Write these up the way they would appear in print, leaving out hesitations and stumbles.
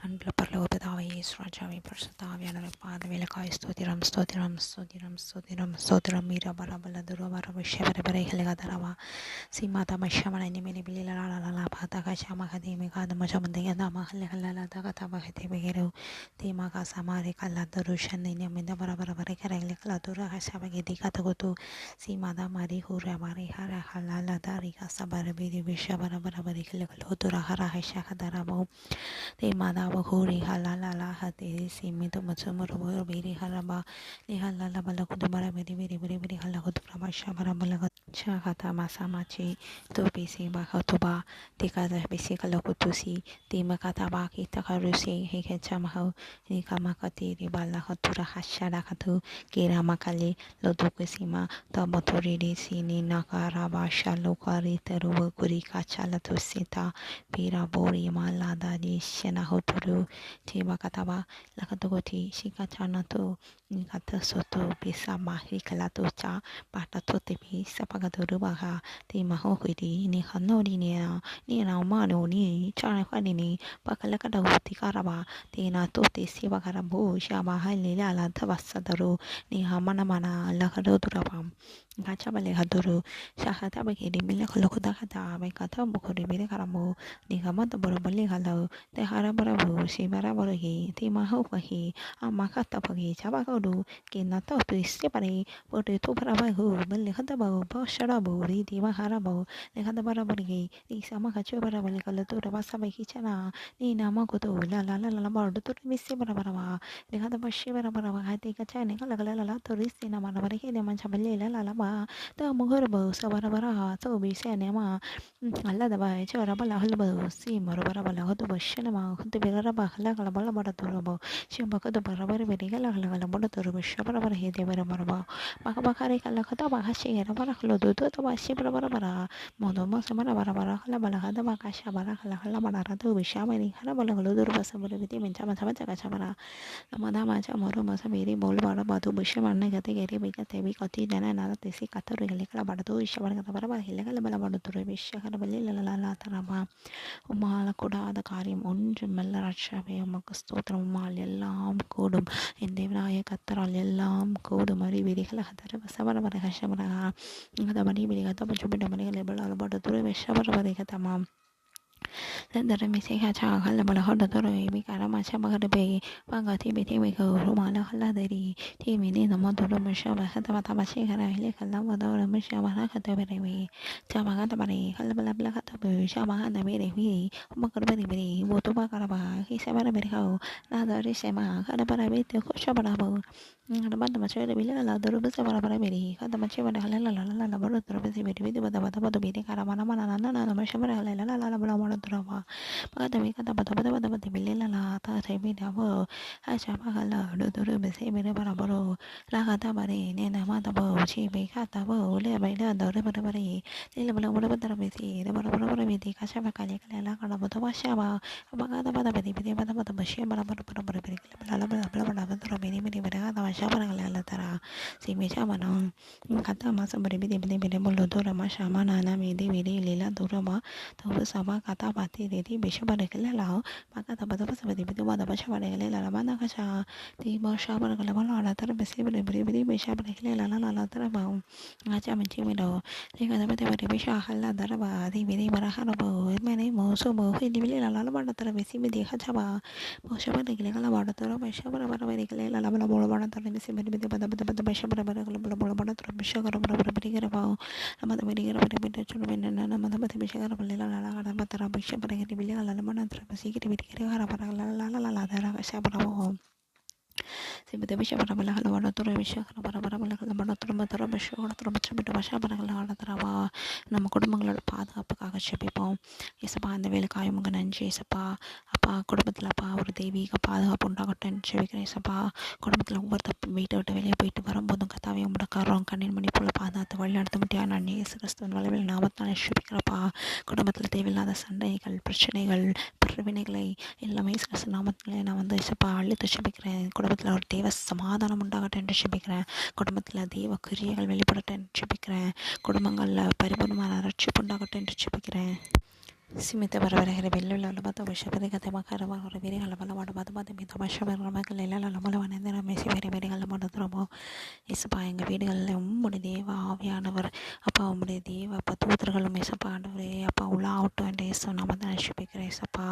அன்புள்ள பரலோக பிதாவே, இயேசு ராஜாவே, பரிசுத்த ஆவியானவரே, பாதவேலக்காய் ஸ்தோத்திரம் ஸ்தோத்திரம் ஸ்தோத்திரம் ஸ்தோத்திரம் ஸ்தோத்திரம் மீரபரபல துரவரவ ஷபரபரைகளகதரவா சீமாதா மஷமன நிமினி பிலிலலாலலா பாதக ஷமகதே மிகாத மஜமந்தய தமஹல்லஹல்லல தகதபகதே பிகரு தீமகா சமாரி கல்லா தருஷன் நிமிந்த பரபரபரை கரைகள கலதுர ஹஷபகதி கதகுது சீமாதா மரி ஹூர மரி Hara ஹல்லல Tharika சபரபிதி விஷபரபரபரிகள கலதுர Hara ஹஷகதரபோ Temada bahuri halala hati simito matsumuru biri halaba li halala balakudu bara biri halakudu pramasha bara balakudu Shakata masamachi to bisi bakatuba tikada bisi kalakutusi timakata baki takarusi hikechamaho nikamakati ribala hatura hashara hatu kira makali lodukusima tabaturiri sini nakaraba shalukari terubu kuri kachala tusita pira bori malada di shena hoturu timakataba lakatugoti shikachana tu nikata soto bisama hikalatucha patato tepi sapagatoru baha timaho hidi ni hanori ni na mano ni chana khani ni pakalakada huti karaba tina tote siva karabu shama halila la tavasadaru ni hamana mana lakado durabam gacha bale haduru shahata bagedi mila kholokuda khata me kata bukuri bire karamu ni gamata borobali halau te harabara bu shibara borohi timaho pahi amakata pagi chabagodu kinata tu isepare bote tu parabahu bale khata bahu bashara bu ri tima harabu le khata barabargi ni sama khacho barabali kalatu rabasa baki chana ni nama kutu la bardu tu misse barabara le khata bashi barabara hati kachane kala tu risi nama baraki de mancha bale la ba ta mughar bu sabara bara to bi se ne ma alla da ba chora bala hal ba si maro bara bala hotu bashana ma hotu bela ba khala kala bala bara tu ba shimba ka da bara bara beri kala kala bara tu ba shabara bara he de bara bara ba ba kare kala khata ba hashi era bara khlo do to ba shi bara bara modo ma samara bara bara khala bala hada ba ka shabara khala bara ra tu bi shamari khala bala khlo do ba sabara bi mencha ma sama ka shabara amada ma cha moro ma sabiri bol bara ba tu bisha marne gate gere bi ka te bi kati dana na te si kato re kala bara tu shabara ka bara bara hele kala bala bara tu re bisha kala bali la taraba உம்மால கூடாத காரியம் ஒன்றுமல்ல ரட்சகமே உமக்கு ஸ்தோத்திரம் உம்மால் எல்லாம் கூடும் என் தேவனாய கத்தரால் எல்லாம் கூடும் அறிவிரிகள் ஹதர வசவர வர ஹஷமரா ஹத மணி விரிக தப சுபிட மணிகள் எபல அலபட துரை விஷவர வரிக தமாம் Dara misi kacha khala bala hoda toro mi kara macha bagada be banga ti be ti me ko rumala khala dari ti me ni nama toro masha ba khata ba ta ba she kara hele khala ba dora masha ba khata be re cha ba khata ba re khala bala bala khata be sha ba khata be re wi ma kar be re wo to ba kara ba hi sa ba re ha na da re se ma kara ba be te ko sha ba ba ada ba ta ma che re bi la doro be sa ba ba be re khata ma che ba khala la ba ro toro be se be re be ba ba be re kara ma na na ma sha ba khala la ba Drama Pakatami kata bata bilela la ta sebi dabo acha pakala duduru besi mere bara baro la kata bare ne na mata bo chi be kata bo le ba la dore bara bare le bala bala bara besi le bara besi kasha pakale kala la kana bata basha ba pakata bata beti bata basha bara bara bala bara mere bara kata basha bara kala la tara si me cha mana kata masa bare beti bolo dora masha mana na me de lela dora ba to sama kata bati de besha bara kala la pakata bata basa beti bata basha bara kala la bana kasha ti basha bara kala bala ala tara besi bare besha bara kala la tara ba acha menchi me do le kata bata besha hala dara ba di bara hara ba mene mo so mo hi di la bana tara besi me dekha cha ba basha bara kala bana tara besha bara kala la bala bana tara besi beti bata basha bara kala bana tara besha bara ba amada beri chulu menna amada besha bara la batara besha bara la bana tara besi beti la dara besha bara Sebete bisha bara bala hala bara toro bisha bara bala hala bara toro bisha toro bitta basha bara hala தரவா நம்ம குடும்பங்களோட பாதுகாப்புக்காக ஜெபிப்போம் ஏசப்பா அந்த வேலைக்காய் உங்க நன்றி ஏசப்பா அப்பா குடும்பத்தில் அப்பா ஒரு தெய்வீக பாதுகாப்பு உண்டாகட்டும் ஜெபிக்கிறேன் ஏசப்பா குடும்பத்தில் ஒவ்வொருத்த வீட்டை விட்டு வெளியே போயிட்டு வரும்போதும் கத்தாவே உங்களோட கரம் கண்ணின் மணி போல பாதுகாத்து வழி நடத்த முடியா நான் இயேசு கிறிஸ்துவின் வளவில் நாமத்தானே ஜெபிக்கிறப்பா குடும்பத்தில் தேவையில்லாத சண்டைகள் பிரச்சனைகள் பிரிவினைகளை எல்லாமே இயேசு கிறிஸ்து நாமத்திலே நான் வந்து ஏசப்பா அழுத்து ஜெபிக்கிறேன் குடும்பத்தில் ஒரு தேவ சமாதானம் உண்டாகட்டும் என்று ஜெபிக்கிறேன் குடும்பத்தில் தேவ கிரியைகள் வெளிப்படட்டும் என்று ஜெபிக்கிறேன் குடும்பங்களில் பரிபூர்ணமான ரட்சிப்பு உண்டாகட்டும் என்று ஜெபிக்கிறேன் Simete barabara bello la bata basha bere kate makara bara bere hala bala bada bada bada mita basha bara maka lela la bala bana nera mesi bere bere hala bada trobo இசப்பா எங்கள் வீடுகளில் உம்முடைய தேவ ஆவியானவர் அப்பா உம்முடைய தேவ அப்பா தூதர்களும் இசப்பா ஆண்டவரே அப்பா உள்ளாகட்டும் என்ற இயேசு நாம தான் நினைச்சுப்பிக்கிறேன் இசப்பா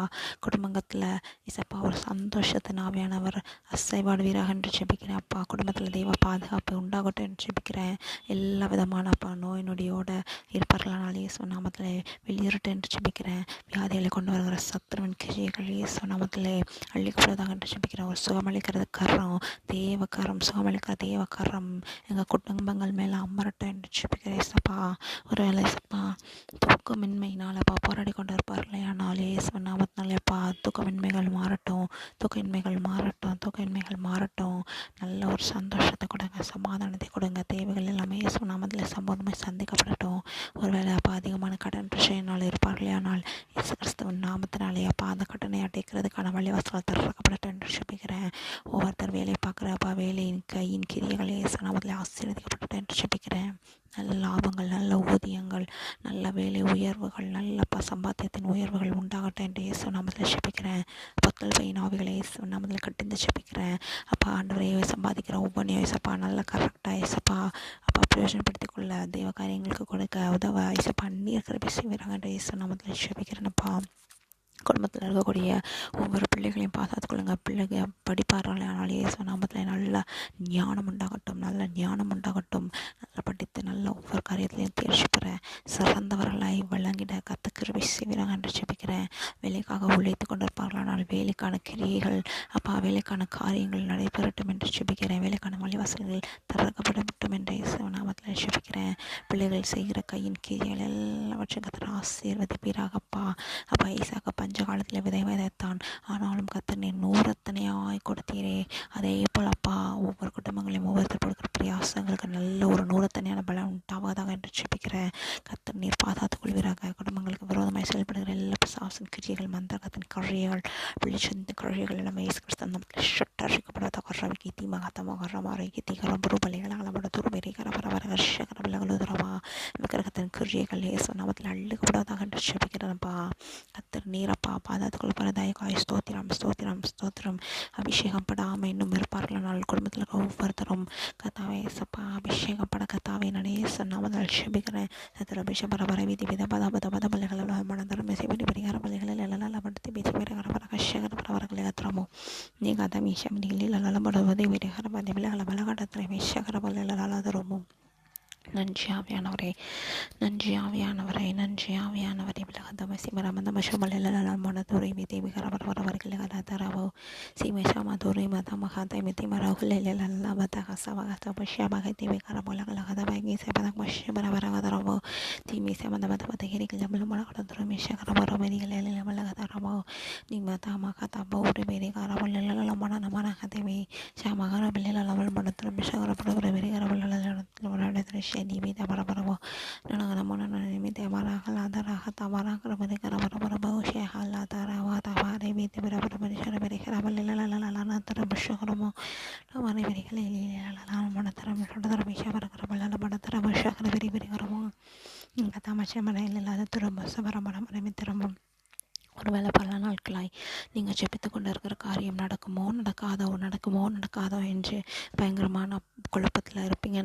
குடும்பத்தில் இசப்பா ஒரு சந்தோஷத்தின் ஆவியானவர் அசைவாடுவீராக என்று ஜெபிக்கிறேன் அப்பா குடும்பத்தில் தெய்வ பாதுகாப்பு உண்டாகட்டும் என்று ஜெபிக்கிறேன் எல்லா விதமான அப்பா நோய் நொடியோடு இருப்பார்களானால் இயேசு நாமத்தில் வெளியேறட்டும் என்று ஜெபிக்கிறேன் வியாதிகளை கொண்டு வருகிற சத்துருவின் கிரியைகள் இயேசு நாமத்தில் அள்ளிக்கப்படுவதாக என்று ஜெபிக்கிறேன் ஒரு சுகமளிக்கிறது கரம் தேவக்கரம் சுகமளிக்கிற தேவக்கரம் எங்கள் குடும்பங்கள் மேலே அமரட்டும் என்று ஜெபிக்கிறேன் இயேசப்பா ஒரு வேளை இயேசப்பா தூக்கமின்மையினாலப்பா போராடி கொண்டு இருப்பார்களே ஆனால் இயேசு நாமத்தினாலேப்பா தூக்கமின்மைகள் மாறட்டும் தூக்கமின்மைகள் மாறட்டும் நல்ல ஒரு சந்தோஷத்தை கொடுங்க சமாதானத்தை கொடுங்க தேவைகள் எல்லாமே இயேசு நாமத்தில் சம்பூர்ணமாக சந்திக்கப்படட்டும் ஒருவேளை அப்பா அதிகமான கடன் பிரச்சனையினால் இருப்பார்களே ஆனால் இயேசு கிறிஸ்துவின் நாமத்தினாலே அப்பா அந்த கடனை அடைக்கிறதுக்கான வழிவாசல் திறக்கப்படட்டும் என்று ஜெபிக்கிறேன் ஒவ்வொருத்தர் வேலை பார்க்குறப்பா வேலையின் கையின் கிரியைகள் இயேசு நாமத்தில் ஆசீர்வதிக்கப்பட்டது என்று ஜெபிக்கிறேன் நல்ல லாபங்கள் நல்ல ஊதியங்கள் நல்ல வேலை உயர்வுகள் நல்ல சம்பாத்தியத்தின் உயர்வுகள் உண்டாகட்டும் என்று இயேசு நாமத்தில் ஜெபிக்கிறேன் பக்கல் பையன் ஆவிகளை இயேசு நாமத்தில் கட்டிந்து ஜெபிக்கிறேன் அப்பா ஆண்டவரை சம்பாதிக்கிற ஒவ்வொன்றையும் இயேசப்பா நல்லா கரெக்டாக இயேசப்பா அப்பா பிரயோஜனப்படுத்திக் கொள்ள தெய்வ காரியங்களுக்கு கொடுக்க உதவ இயேசப்பா நீர் கிருபை செய்வீராக என்று இயேசு நாமத்தில் ஜெபிக்கிறேன்ப்பா குடும்பத்தில் இருக்கக்கூடிய ஒவ்வொரு பிள்ளைகளையும் பாதுகாத்துக்கொள்ளுங்க பிள்ளைங்க படிப்பார்கள் ஆனால் இயேசு நாமத்தில் நல்ல ஞானம் உண்டாகட்டும் நல்லா படித்து நல்ல ஒவ்வொரு காரியத்திலையும் தேர்ச்சி பெற சிறந்தவர்களாய் விளங்கிட கத்த கிருபை செய்வீராக என்று ஜெபிக்கிறேன் வேலைக்காக உழைத்து கொண்டிருப்பார்கள் ஆனால் வேலைக்கான கிரியைகள் அப்பா வேலைக்கான காரியங்கள் நடைபெறட்டும் என்று ஜெபிக்கிறேன் வேலைக்கான வழிவாசல்கள் திறக்கப்படட்டும் என்று இயேசு நாமத்தில் ஜெபிக்கிறேன் பிள்ளைகள் செய்கிற கையின் கிரியைகள் எல்லாவற்றையும் கத்தர் ஆசீர்வதிப்பீராகப்பா அப்பா ஈசாக்க பஞ்ச காலத்தில் விதை விதைத்தான் ஆனாலும் கத்தர் நீர் நூறத்தனையாய் கொடுத்தீரே அதே போல் அப்பா ஒவ்வொரு குடும்பங்களையும் ஒவ்வொருத்தர் கொடுக்குற பிரயாசங்களுக்கு நல்ல ஒரு நூறத்தனையான பலம் உண்டாவதாக என்று ஜெபிக்கிறேன் கத்தர் நீர் பாதுகாத்துக் கொள்வீராக குடும்பங்களுக்கு விரோதமாய் செயல்படுகிற எல்லா பிசாசின் கிரியைகள் மந்தகத்தின் கழிகள் வெளிச்சத்தின் கழிகள் எல்லாமே இயேசு கிறிஸ்து நம்மளுக்கு ஷட்டரிக்கப்படுவதாக கரவிக்கு தீமகத்தமாக கரமாறைக்கு தீகரம் புருபலிகள் அகலப்பட துருபெரி கரபரவர கர்ஷகரவிலகலுதுரவா விக்கிரகத்தின் கிரியைகள் இயேசு நாமத்தில் அள்ளுக்கப்படுவதாக என்று ஜெபிக்கிறேன்ப்பா கத்தர் நீரப்பா பாதாத்துக்குள் பரதாயக்காய் ஸ்தோத்திரம் அபிஷேகம் படாமல் இன்னும் இருப்பார்கள் நாள் குடும்பத்தில் இருக்க ஒவ்வொருத்தரும் கத்தாவே சப்பா அபிஷேகம் பட கத்தாவே நடேச நாமதால் ஜெபிக்கிறேன் சத்திர அபிஷேக பரபர வீதி வித பத பல்லைகள் மனதரம் மெசைபடி பரிகார பள்ளிகளில் எல்லாம் படுத்தி பேசி பரகர கஷகர பரவரகளை கத்திரமோ நீ கதா மீஷம் நீலில் அலம்படுவதை விடகர பதி விலகல பலகடத்திரை மீஷகர பல்லையில் அலாதரமோ நன்றி ஆவியானவரே விலகதமசி மரமந்தமஷமல்ல மனதுரை மிதி விகரவரவர்கள் கதாதரவோ சீமேஷாமதுரை மதமகாதை மிதி மரகுல்ல பதகசவகதபஷ்யபகதி விகரமுலகலகதபகி செபதமஷமரவரகதரவோ தீமேசமதமதமதகிரிகள் ஜபலுமலகடதுரை மிஷகரவரமரிகளமலகதரவோ நிமதமகதபௌரி பெரிகரவல்ல மனநமனகதவி ஷாமகரபில்ல level மனதுரை மிஷகரபுர பெரிகரவல்ல Nibi Tabarabo, Nanamona Nimite Marahala, Tamara, Barabarabo, Shehala, Tarawa, Tabari, Barabarabara, Tarabashoromo, Lamani, Monataram, Shakara, very, very Ramo, Katamashama, Turabasabara, ஒரு வேளை பல நாட்களாய் நீங்கள் ஜெபித்து கொண்டு இருக்கிற காரியம் நடக்குமோ என்று பயங்கரமான குழப்பத்தில் இருப்பீங்க.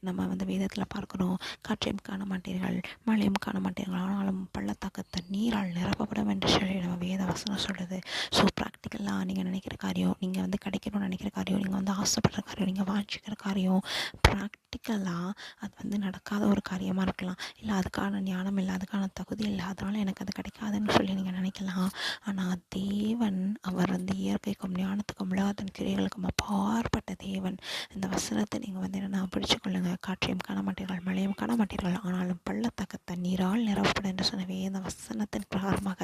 நம்ம வந்து வேதத்தில் பார்க்குறோம், காற்றையும் காண மாட்டீர்கள், மழையும் காண மாட்டீர்கள், ஆனாலும் பள்ளத்தாக்கத்தை நீரால் நிரப்பப்படும் என்று சொல்லி நம்ம வேத வசனம் சொல்லுது. ஸோ ப்ராக்டிக்கலாக நீங்கள் நினைக்கிற காரியம், நீங்கள் வந்து கிடைக்கணும்னு நினைக்கிற காரியம், நீங்கள் வந்து ஆசைப்படுற காரியம், நீங்கள் வாஞ்சிக்கிற காரியம் ப்ராக்டிக்கலாக அது வந்து நடக்காத ஒரு காரியமாக இருக்கலாம். இல்லை அதுக்கான ஞானம் இல்லை, அதுக்கான தகுதி இல்லை, அதனால் எனக்கு அது கிடைக்காதுன்னு சொல்லி நீங்கள் நினைக்கலாம். ஆனால் தேவன் அவர் வந்து இயற்கைக்கும் ஞானத்துக்கும் உலகத்தின் கிரியைகளுக்கும் அப்பாற்பட்ட தேவன். இந்த வசனத்தை நீங்கள் வந்து என்ன பிடிச்சுக்கொள்ளுங்க. காற்றையும் காண மாட்டீர்கள், மழையும் காண மாட்டீர்கள், ஆனாலும் பள்ளத்தாக்கத்தை நீரால் நிரப்பப்படும் என்று சொன்னவே இந்த வசனத்தின் பிரகாரமாக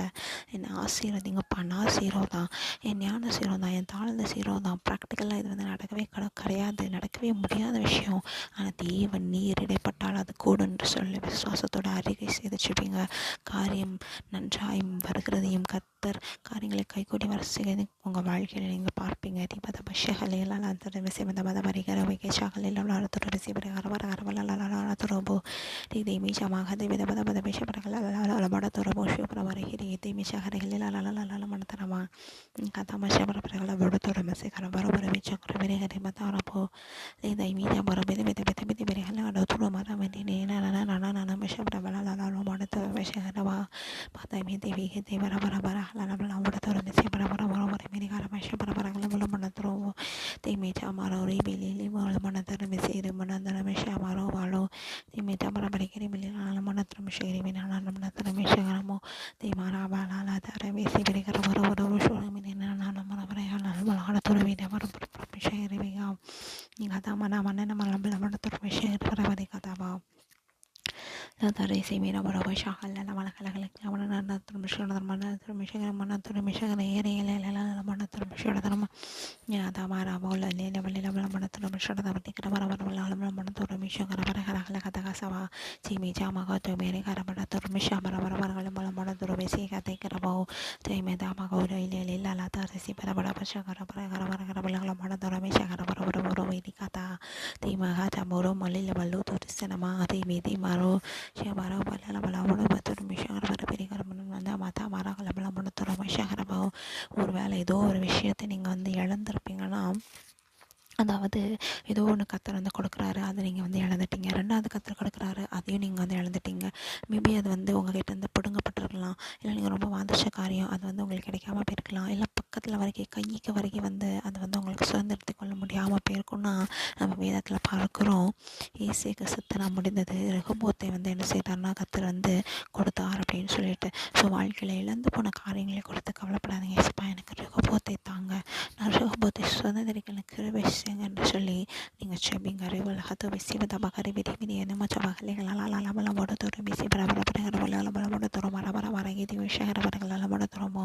என்னை ஆசீர்வதிங்கப்பா. நான் சீரோதான், என் ஞான சீரோதான், என் தாழ்ந்த சீரோதான். ப்ராக்டிக்கலாக இது வந்து நடக்கவே முடியாத விஷயம். ஆனால் தேவன் நீர் இடைப்பட்டால் அது கூடும் என்று சொல்லி விசுவாசத்தோட அறிக்கை செய்து வச்சுப்பீங்க. காரியம் நன்றாயும் வருகிறதையும் கத்தர் காரியங்களை கைகூடி வர செய்து உங்கள் வாழ்க்கையில் நீங்கள் பார்ப்பீங்க. தீபத பஷகலையெல்லாம் அந்த விசைமத மத மரிகர வைகேஷாகலையில் வளர்த்துற விசைபரை அரவர அரவலான துறபோ தீதை மீச்சமாக வித பத பத விஷயப்படங்கள் அலமட துறபோ ಶಿವಪ್ರವರಹಿರಿ ಮಿಷಹರಹಿಲ್ಲ ಮಣತನವ ಕಥಮಶಪರಪರಗಳ ಬಡುತ್ತೋರ ಮೆಸೆಕರ ಬರೋಬರವಿ ಚಕ್ರ ಬೇರೆ ಹರಿ ಮತಾರಪೋ ದೈ ಮೀಜ ಬರ ಬೆದೆ ಬೆದೆ ಬೆದೆ ಬೆದೆ ಬೆರೆ ಹಲ್ಲ ಅಡತುರು ಮರ ಮೆದಿ ನನ ಮಿಷಪರ ಬಲ ಮಾಡುತ್ತೋ ಮೆಷಹರವ ಪಾತಾಯಿ ಮೀ ದೇವಿ ದೇ ಬರ ಬರ ಬರ ಹಲ ಬಲ ಬಡುತ್ತೋರ ಮೆಸೆ ಬರ ಬರ ಬರೋಬರ ಮೇರಿಗಾರ ಮಶಪರ ಬರಗಳ ಬಲ ಮಣತರೋ ದೇ ಮೀಜ ಮಾರೋ ರೀ ಬಿಲಿ ಮಣತರ ಮೆಸೇರಿ ಮಣದರ ಮೆಷ ಮಾರೋ ಬಾಳೋ ದೇ ಮೀಜ ಬರ ಬರಿಕೆರಿ ಬಿಲಿ ಮಣತ್ರ ಮೆಷೇರಿ ಮಿನ ಮಣತರ ಮೆಷಗರಮೋ ದೇ ಮಾರ ಬಾಲ ತರ ಮೆಸಿ ಬೆರಿಗರ ಬರೋ ಬರೋ ಶೋರ ಮಿನ ನಾನು ಮನ ಬರ ಹಲ ಬಲ ತುರವಿನ ಬರ ಬರ ಮೆಷೇರಿ ಬಿಗ ಈಗ ತ ಮನ ಮನ ಮಲ ಬಲ ಮಣತರ ಮೆಷೇರಿ ಬರ ಬರಿ ಕಥಾಬಾ Latare semira baraba shakala la mala kala kala kala mana na turmishana mana turmishana mana turmishana ere ere la mana turmishana dharma ya da mara bola le le le la mana turmishana dharma tikra bara bara la mana turmishana bara kala kala kata kasaba simi jama ka to mere kara bara turmishana bara bara bara la mana turmisi ka tikra bao te me da ma ko le le la la tar si bara bara pasha kara bara la mana turmishana bara bara bara vedi kata te ma ka ta moro mali le balu turisana ma te me di maro Shabara bala bala bala batur mishara bara பெரிகார வந்து மாதா மாறா கலபல மனத்தோட மஷகரபாவும் ஒரு வேலை ஏதோ ஒரு விஷயத்தை நீங்கள் வந்து இழந்திருப்பீங்கன்னா அதாவது ஏதோ ஒன்று கத்தர் வந்து கொடுக்குறாரு அதை நீங்கள் வந்து இழந்துட்டீங்க. ரெண்டாவது கத்தர் கொடுக்குறாரு அதையும் நீங்கள் வந்து இழந்துட்டீங்க. மேபி அது வந்து உங்கள்கிட்ட இருந்து பிடுங்கப்பட்டிருக்கலாம். இல்லை நீங்கள் ரொம்ப வாதிச்ச காரியம் அது வந்து உங்களுக்கு கிடைக்காம போயிருக்கலாம். இல்லை பக்கத்தில் வரைக்கும் கைக்கு வரைக்கும் வந்து அது வந்து உங்களுக்கு சுதந்திரத்தை கொள்ள முடியாமல் போயிருக்குன்னா நம்ம வேதத்தில் பார்க்குறோம். ஏசேக்கு சித்தனா முடிந்தது ரெகோபோத்தை வந்து என்ன செய்தார்னா கத்தர் வந்து கொடுத்தார் அப்படின்னு சொல்லிட்டு. ஸோ வாழ்க்கையில் இழந்து போன காரியங்களை கொடுத்து கவலைப்படாதீங்க. ஏசப்பா எனக்கு ரெகோபோத்தை தாங்க, நான் ரெகோபோத்தை சுதந்திரிக்க எனக்கு கிருபை என்று சொல்லி நீங்கள் செபிங்க. அறிவில் ஹத்து விசி தபகரி விதி விதி என்ன மச்ச பகலைகளால் படத்தோறு விசி பரபரப்படத்தோறும் மரபர வரகீதி விஷயகரபரங்களால் படத்தோறமோ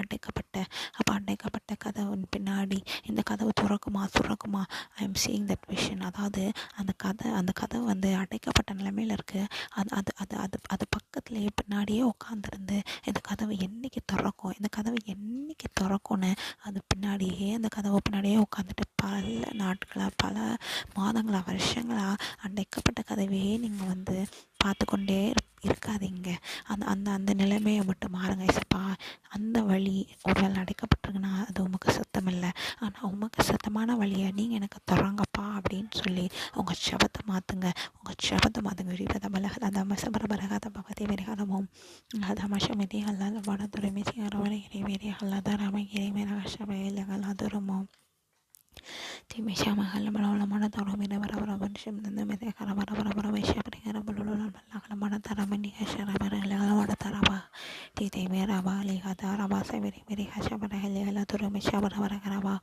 அடைக்கப்பட்ட அப்போ அடைக்கப்பட்ட கதவின் பின்னாடி இந்த கதவு துறக்குமா I am seeing that vision. அதாவது அந்த கதவு வந்து அடைக்கப்பட்ட நிலைமையில் இருக்குது. அது பக்கத்துலேயே பின்னாடியே உட்காந்துருந்து இந்த கதவு என்னைக்கு திறக்கும்னு அது பின்னாடியே அந்த கதவு பின்னாடியே உட்காந்துட்டு பல நாட்களாக பல மாதங்களாக வருஷங்களாக அடைக்கப்பட்ட கதவையே நீங்கள் வந்து பார்த்து கொண்டே இருக்காதீங்க. அந்த நிலைமையை மட்டும் மாறுங்க. ஏசப்பா அந்த வழி ஒரு வேளை அடைக்கப்பட்டிருக்குன்னா அது உமக்கு சத்தம் இல்லை, ஆனால் உமக்கு சத்தமான வழியை நீங்கள் எனக்கு தராங்கப்பா அப்படின்னு சொல்லி உங்கள் சபத்தை மாற்றுங்க. விரிவத பலகத மசபர பரகாத பகதி விரிகாதமும் அதமஷமிதி அல்ல வடதுரிமை சிறவரை இறைவேறி அல்லத ரமகிரி மேலகஷபையில் அதுருமோ Timishama Halamala Manatara Minavara Vanshim and the Medekara Vishabri Bulula Malakamana Taramani Hasharabara Taraba Tite Mirabali Hadaraba Severi Hashabara Helena Turumishabara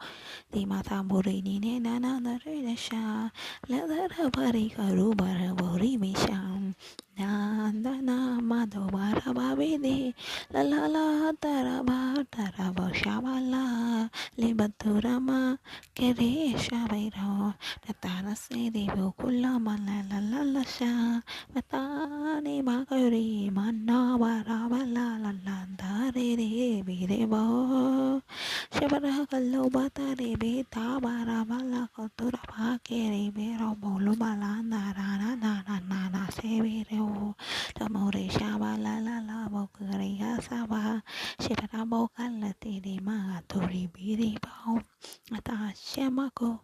the Mata Burini Nana the Redesha Leather Habari Karubara Borimisha Nandana Madovara Babidi La La La Taraba Shabala Libaturama Keresha Vairo Natana Sedi Vukula Malalasha Matani Magari Mana Varavala Landari Virevo Shabara Kalobata Rebita Varavala Kotura Pakeri Vero Bolubalanda Nana Severo Tamore Shavala La Bokaria Sava Shibara Bokalati de Matori Biribao Ata Shamako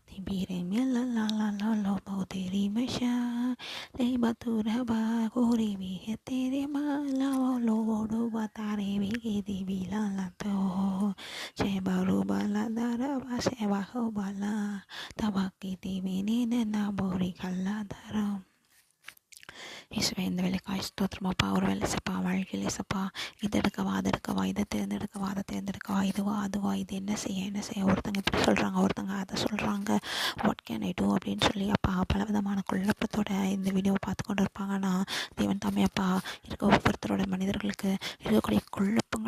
Tibiri Mila La Poteri Mesha Lebatura Bagori Viheterima La Lodo Batari Vigi Vila Lato Shebaruba La Daraba Sebaho Bala Tabaki Divini Nabori Kaladara இயேசுவே இந்த வேலைக்காய் ஸ்தோத்திரமாப்பா. ஒரு வேலை சப்பா வாழ்க்கையில் சப்பா இது எடுக்கவா அது எடுக்கவா இதை தேர்ந்தெடுக்கவா அதை தேர்ந்தெடுக்கவா இதுவா அதுவா இது என்ன செய்ய ஒருத்தங்க இப்படி சொல்கிறாங்க ஒருத்தங்க அதை சொல்கிறாங்க வாட் கேன் ஐ டூ அப்படின்னு சொல்லி அப்பா பல விதமான குழப்பத்தோட இந்த வீடியோவை பார்த்து கொண்டு இருப்பாங்கன்னா தேவன் தாமே அப்பா இருக்க ஒவ்வொருத்தரோட மனிதர்களுக்கு இருக்கக்கூடிய குழப்பங்கள்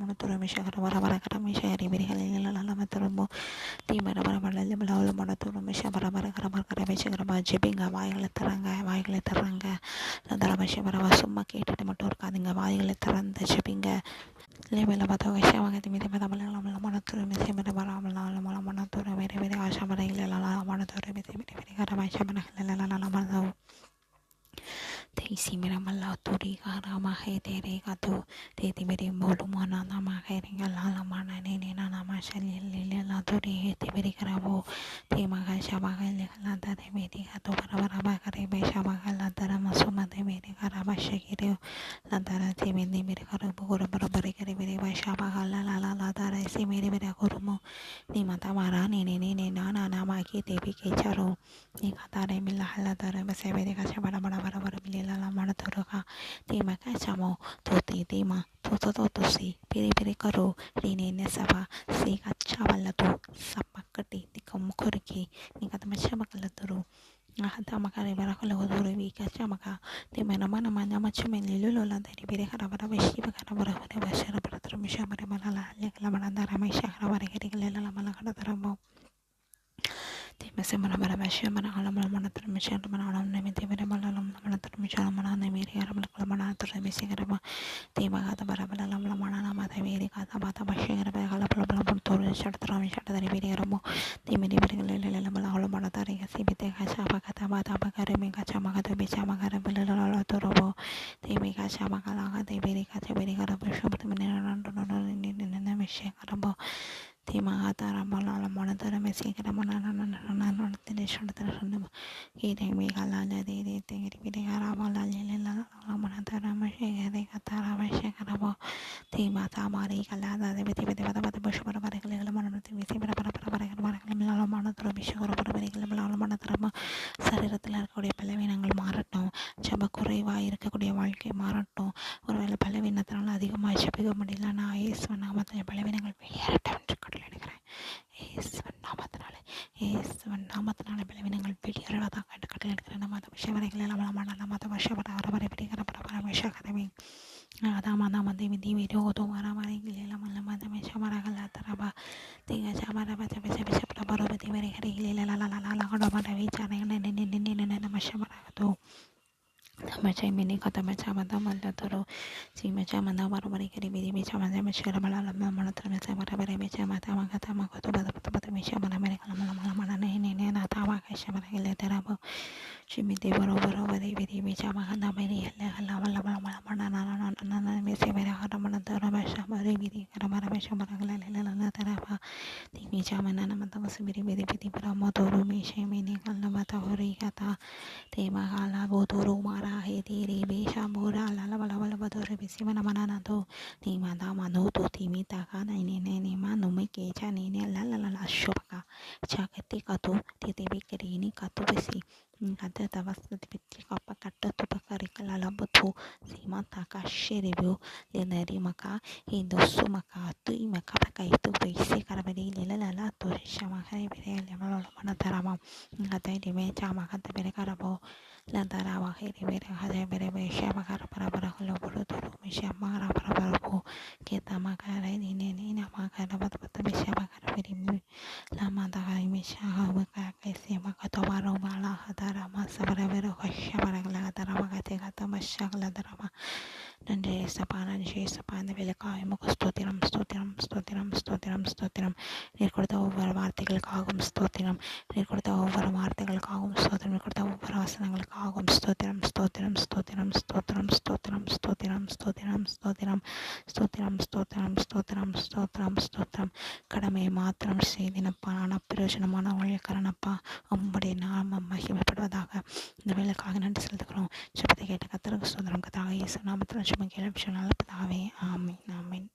monotoro mishakara bara bara kara mishari biri halila la matoromo ti bara bara bara le bala la monotoro mishabara bara kara bara kara mishakara ba jebinga வாய்களை தர்றாங்க தர மஷபரவா சும்மா கேட்டுட்டு மட்டும் இருக்காதுங்க வாய்களை திறந்த ஜெபிங்க Lebela bata gasha magati mite bata bala la mana tura mite bata bara la mana tura mere mere asha bara ile la mana tura mite mite mere kara masha bara la mana Teisi mera mala turi kara mahe tere kato teti mere molu mana na mahe ringa la mana ne na ma shali le la turi te mere kara bo te maga shabaga le la tare mere kato bara ba kare be shabaga la tara masuma te mere kara ba shekire la tara te mere kara bo gora bara bare kare mere ba shabaga la tara se mere kurumo ni mata mara ne na ma ki te bi ke charo ni kata re mila hala tara ba se mere ka shabara bara bile la mana toroka tema ka chamo to te tema to si pere karo rine ne saba si ka chabala to sapakati ti komkorki ni kata ma chabakala toro hata makare bara kala godoro bi ka chamaka tema na mana ma chame lilo la dari pere kara bara beshi bara bara bashara bara tro misha bara mala le kala mana dara ma shahra bara kere la mala kada taramo Timese mana bara masya mana alam mana termisya mana alam nemi timere mana alam mana termisya mana nemi ri alam mana termisya kerama tima kata bara bara alam mana nama timere kata bata masya kerama kalau belum turun syat teram syat dari biri keramo timere biri lele mana alam mana tarik si bete kaca apa kata bata apa keremi kaca maka tu bisa maka kerem lele turobo timi kaca maka laga biri kaca biri kerama syat timene nana masya keramo Tema kata ramala mana tara mesi kara mana nana tene shana tara shana kiri mi kala la de tengiri pide kara mala lele la mana tara mesi kare kata rama mesi kara bo tema ta mari kala la de beti bata bush bara bara kala mana te mesi bara kala mana tara mesi kara bara kala mana tara ma சரீரத்தில் இருக்கக்கூடிய பலவீனங்கள் மாறட்டும் ஜப குறைவாக இருக்கக்கூடிய வாழ்க்கை மாறட்டும் ஒருவேளை பலவீனத்தினால அதிகமாக ஜபிக்க முடியல நான் இயேசுவின் நாமத்தில் பலவீனங்கள் வெளியேறட்டும் என்று கடல் எடுக்கிறேன் இயேசுவின் நாமத்தினால பலவீனங்கள் வெளியேறதாக என்று கடல் எடுக்கிறேன் நம்ம அந்த விஷயம் வரைகள் நம்ம அந்த விஷயம் வர பிடிக்கிற பரபர விஷயம் கதவி Adama Devi Rodo Maramari Lama Shamaragala Taraba Tinga Shamaraba Sabara La Mashamarato Tamacha mini katamacha madama latoro si macha manda barabari kari bidi mecha manda mecha mala lama mana tramesa barabari mecha mata makata makoto bata mecha mana mere kala mala ne na tama kasha bara ile terabo shimite barabari bidi mecha makanda mere hala mana na mecha mere hara mana tara mecha bare bidi kara mara mecha bara la teraba ti mecha mana na mata masbiri bidi para motoru mecha mini kala mata hori kata tema kala botoro mara he tere be shamora la badore be simana manana to tema da mano to timi ta ka ne mano me ke cha ne la shopaka chakati ka to tete be kerini ka to besi Ngada vastati piti kapa kata tu pakari kala labutu simata ka shiribu lenari maka hindosu maka tu imaka paka itu bisi karabari lela tu shama kare bere lemalo mana tarama ngada di meja maka tabere karabo lantara wa kare bere hade bere bere shama kara para para kalo buru turu shama kara para para bu kita maka ini na maka dapat dapat shama kara bere lama takay misha maka kasi maka tawaro mala hadara masa bara bara kasya bara la hadara maka teka tamasya la hadara Nande sapana nishe sapana velakaya mukustothiram stothiram stothiram stothiram stothiram neerkodta over vaarthaigalukagum stothiram neerkodta over vaarthaigalukagum stothiram neerkodta over vasanangalukagum stothiram stothiram stothiram stothiram stothiram stothiram stothiram stothiram stothiram stothiram stothiram stothiram stothiram கடமை மாத்திரம் செய்தினப்பா நான் அப்பிரோஜனமான ஊழியக்காரனப்பா உம்முடைய நாமம் மகிமைப்படுவதாக இந்த வேலைக்காக நன்றி செலுத்துகிறோம் ஜெபத்தை கேட்ட கர்த்தருக்கு ஸ்தோத்திரம் கர்த்தாவே இயேசு நாமத்தில் ஜெபம் கேளும் நல்ல பிதாவே ஆமென் ஆமென்